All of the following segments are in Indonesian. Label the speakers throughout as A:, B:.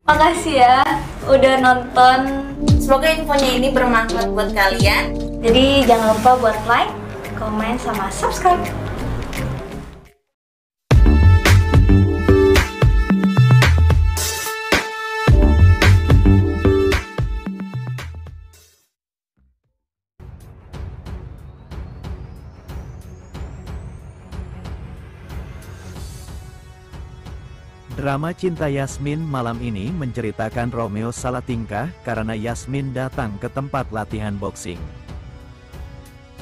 A: Makasih ya udah nonton.
B: Semoga infonya ini bermanfaat buat kalian.
A: Jadi jangan lupa buat like, komen, sama subscribe.
C: Drama cinta Yasmin malam ini menceritakan Romeo salah tingkah karena Yasmin datang ke tempat latihan boxing.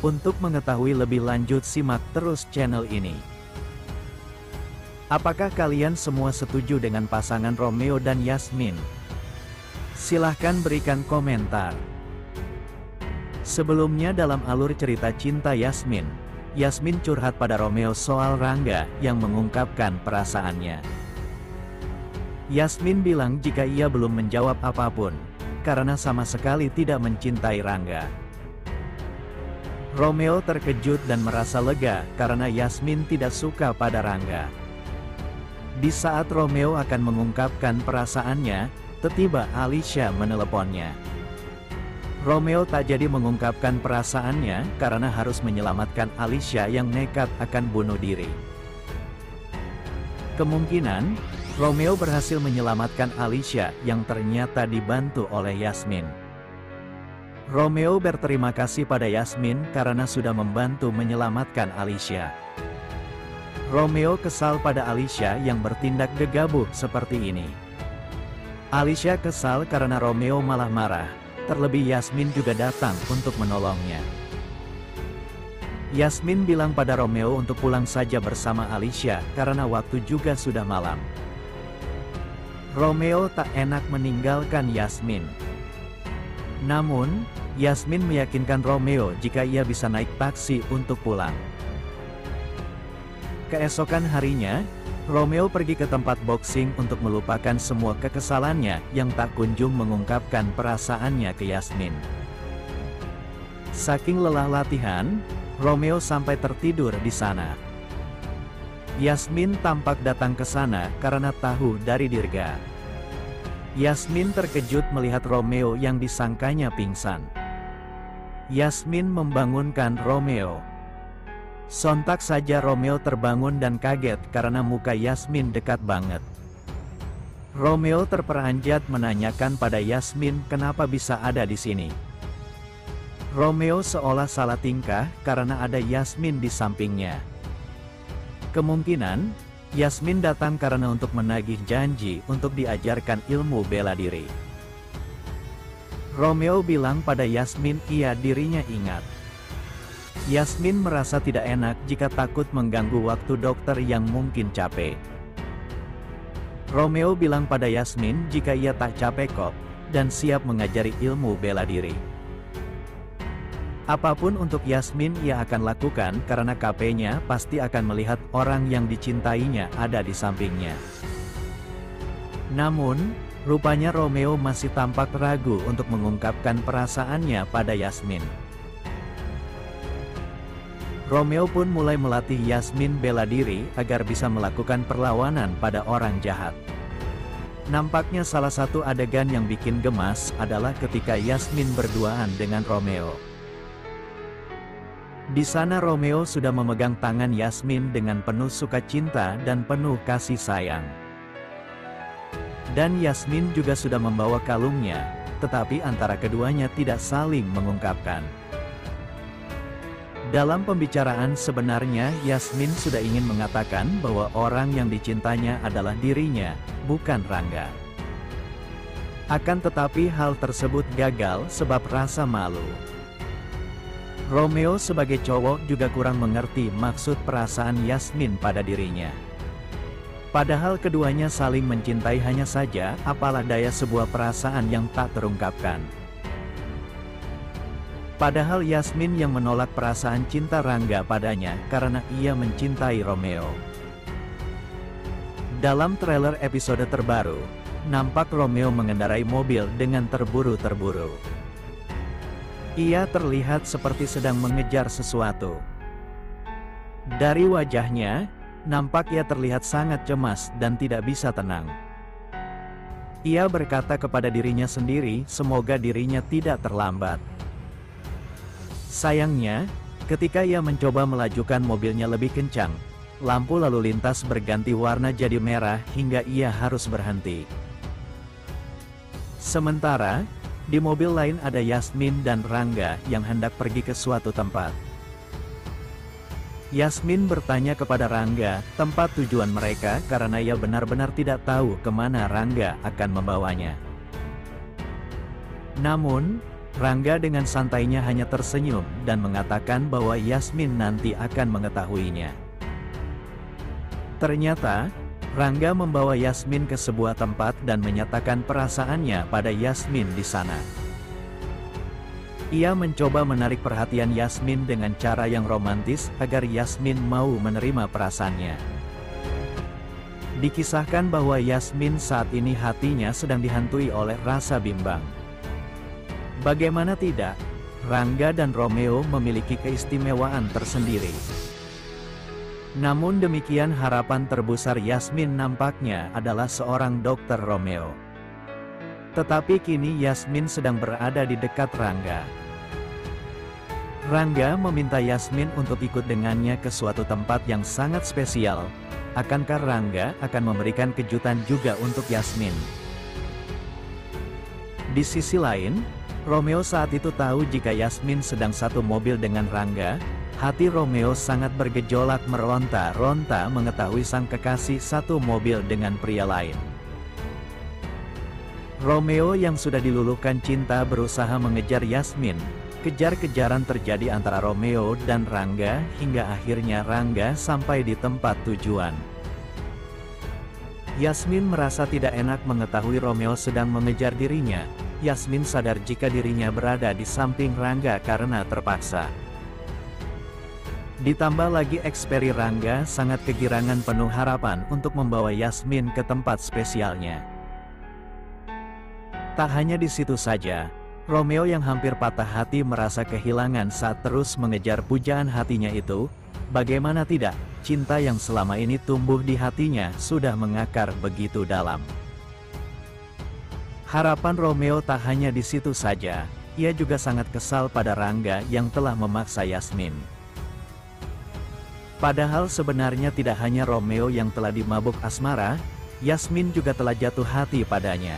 C: Untuk mengetahui lebih lanjut simak terus channel ini. Apakah kalian semua setuju dengan pasangan Romeo dan Yasmin? Silahkan berikan komentar. Sebelumnya dalam alur cerita cinta Yasmin, Yasmin curhat pada Romeo soal Rangga yang mengungkapkan perasaannya. Yasmin bilang jika ia belum menjawab apapun, karena sama sekali tidak mencintai Rangga. Romeo terkejut dan merasa lega karena Yasmin tidak suka pada Rangga. Di saat Romeo akan mengungkapkan perasaannya, tiba-tiba Alicia meneleponnya. Romeo tak jadi mengungkapkan perasaannya karena harus menyelamatkan Alicia yang nekat akan bunuh diri. Kemungkinan, Romeo berhasil menyelamatkan Alicia yang ternyata dibantu oleh Yasmin. Romeo berterima kasih pada Yasmin karena sudah membantu menyelamatkan Alicia. Romeo kesal pada Alicia yang bertindak gegabah seperti ini. Alicia kesal karena Romeo malah marah, terlebih Yasmin juga datang untuk menolongnya. Yasmin bilang pada Romeo untuk pulang saja bersama Alicia karena waktu juga sudah malam. Romeo tak enak meninggalkan Yasmin. Namun, Yasmin meyakinkan Romeo jika ia bisa naik taksi untuk pulang. Keesokan harinya, Romeo pergi ke tempat boxing untuk melupakan semua kekesalannya yang tak kunjung mengungkapkan perasaannya ke Yasmin. Saking lelah latihan, Romeo sampai tertidur di sana. Yasmin tampak datang ke sana karena tahu dari Dirga. Yasmin terkejut melihat Romeo yang disangkanya pingsan. Yasmin membangunkan Romeo. Sontak saja Romeo terbangun dan kaget karena muka Yasmin dekat banget. Romeo terperanjat menanyakan pada Yasmin kenapa bisa ada di sini. Romeo seolah salah tingkah karena ada Yasmin di sampingnya. Kemungkinan, Yasmin datang karena untuk menagih janji untuk diajarkan ilmu bela diri. Romeo bilang pada Yasmin dirinya ingat. Yasmin merasa tidak enak jika takut mengganggu waktu dokter yang mungkin capek. Romeo bilang pada Yasmin jika ia tak capek kok, dan siap mengajari ilmu bela diri. Apapun untuk Yasmin ia akan lakukan karena KP-nya pasti akan melihat orang yang dicintainya ada di sampingnya. Namun, rupanya Romeo masih tampak ragu untuk mengungkapkan perasaannya pada Yasmin. Romeo pun mulai melatih Yasmin bela diri agar bisa melakukan perlawanan pada orang jahat. Nampaknya salah satu adegan yang bikin gemas adalah ketika Yasmin berduaan dengan Romeo. Di sana Romeo sudah memegang tangan Yasmin dengan penuh sukacita dan penuh kasih sayang. Dan Yasmin juga sudah membawa kalungnya, tetapi antara keduanya tidak saling mengungkapkan. Dalam pembicaraan sebenarnya Yasmin sudah ingin mengatakan bahwa orang yang dicintanya adalah dirinya, bukan Rangga. Akan tetapi hal tersebut gagal sebab rasa malu. Romeo sebagai cowok juga kurang mengerti maksud perasaan Yasmin pada dirinya. Padahal keduanya saling mencintai hanya saja, apalah daya sebuah perasaan yang tak terungkapkan. Padahal Yasmin yang menolak perasaan cinta Rangga padanya karena ia mencintai Romeo. Dalam trailer episode terbaru, nampak Romeo mengendarai mobil dengan terburu-terburu. Ia terlihat seperti sedang mengejar sesuatu. Dari wajahnya, nampak ia terlihat sangat cemas dan tidak bisa tenang. Ia berkata kepada dirinya sendiri, semoga dirinya tidak terlambat. Sayangnya, ketika ia mencoba melajukan mobilnya lebih kencang, lampu lalu lintas berganti warna jadi merah hingga ia harus berhenti. Sementara, di mobil lain ada Yasmin dan Rangga yang hendak pergi ke suatu tempat. Yasmin bertanya kepada Rangga tempat tujuan mereka karena ia benar-benar tidak tahu kemana Rangga akan membawanya. Namun, Rangga dengan santainya hanya tersenyum dan mengatakan bahwa Yasmin nanti akan mengetahuinya. Ternyata, Rangga membawa Yasmin ke sebuah tempat dan menyatakan perasaannya pada Yasmin di sana. Ia mencoba menarik perhatian Yasmin dengan cara yang romantis agar Yasmin mau menerima perasaannya. Dikisahkan bahwa Yasmin saat ini hatinya sedang dihantui oleh rasa bimbang. Bagaimana tidak, Rangga dan Romeo memiliki keistimewaan tersendiri. Namun demikian harapan terbesar Yasmin nampaknya adalah seorang dokter Romeo. Tetapi kini Yasmin sedang berada di dekat Rangga. Rangga meminta Yasmin untuk ikut dengannya ke suatu tempat yang sangat spesial. Akankah Rangga akan memberikan kejutan juga untuk Yasmin? Di sisi lain, Romeo saat itu tahu jika Yasmin sedang satu mobil dengan Rangga. Hati Romeo sangat bergejolak meronta-ronta mengetahui sang kekasih satu mobil dengan pria lain. Romeo yang sudah diluluhkan cinta berusaha mengejar Yasmin. Kejar-kejaran terjadi antara Romeo dan Rangga hingga akhirnya Rangga sampai di tempat tujuan. Yasmin merasa tidak enak mengetahui Romeo sedang mengejar dirinya. Yasmin sadar jika dirinya berada di samping Rangga karena terpaksa. Ditambah lagi eksperi Rangga sangat kegirangan penuh harapan untuk membawa Yasmin ke tempat spesialnya. Tak hanya di situ saja, Romeo yang hampir patah hati merasa kehilangan saat terus mengejar pujaan hatinya itu. Bagaimana tidak, cinta yang selama ini tumbuh di hatinya sudah mengakar begitu dalam. Harapan Romeo tak hanya di situ saja, ia juga sangat kesal pada Rangga yang telah memaksa Yasmin. Padahal sebenarnya tidak hanya Romeo yang telah dimabuk asmara, Yasmin juga telah jatuh hati padanya.